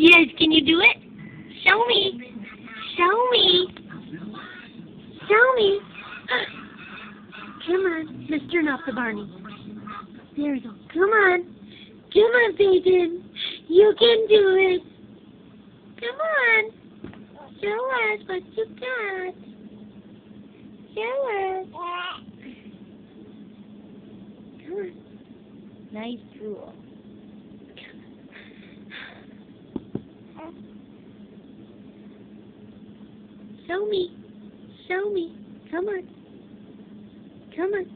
Yes, can you do it? Show me. Show me. Show me. Come on. Let's turn off the Barney. There we go. Come on. Come on, Peyton. You can do it. Come on. Show us what you got. Show us. Come on. Nice tool. Show me. Show me. Come on. Come on.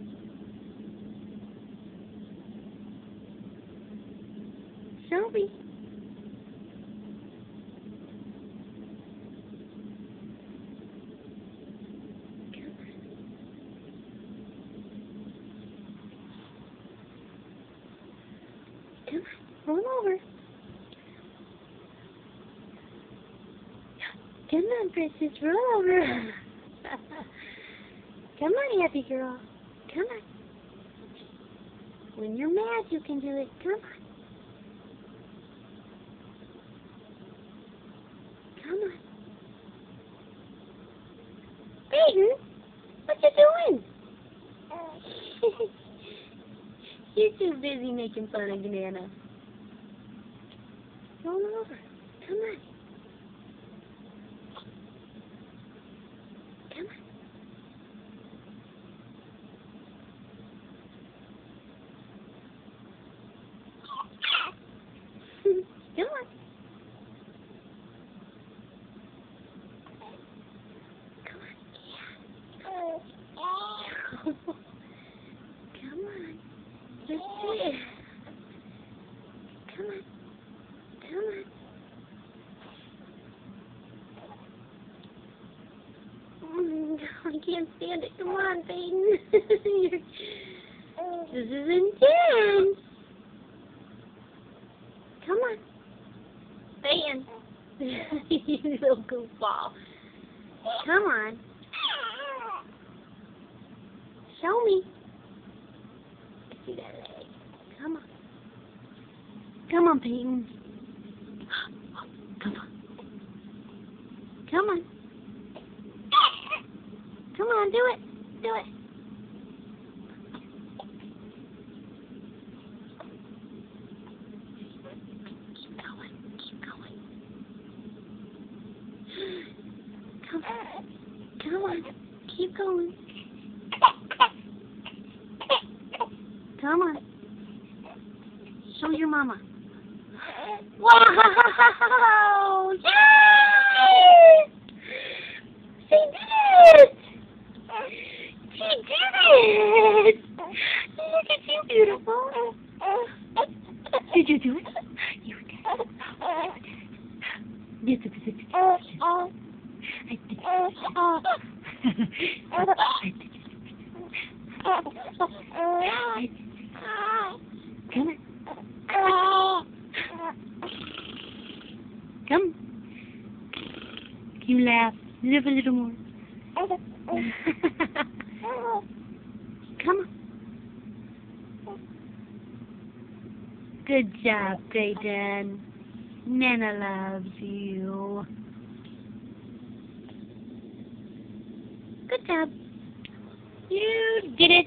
Show me. Come on. Roll over. Come on, Princess. Roll over. Come on, happy girl. Come on. When you're mad, you can do it. Come on. Come on. Peyton, what you doing? You're too busy making fun of Banana. Roll over. Come on. Come on. Come on. Come on. Yeah. Come on. Let's see it. Come on. Come on. I can't stand it. Come on, Peyton. This is intense. Come on. Peyton. You little goofball. Come on. Show me. See that leg. Come on. Come on, Peyton. Come on. Come on. Come on, do it. Do it. Keep going. Keep going. Come on. Come on. Keep going. Come on. Show your mama. Wow! Yes! She did it! She did it! Look at you, beautiful. Did you do it? You did it. You did it. I did it. I did it. Come on. Come. You laugh. Live a little more. Come on. Good job, Peyton. Nana loves you. Good job. You did it.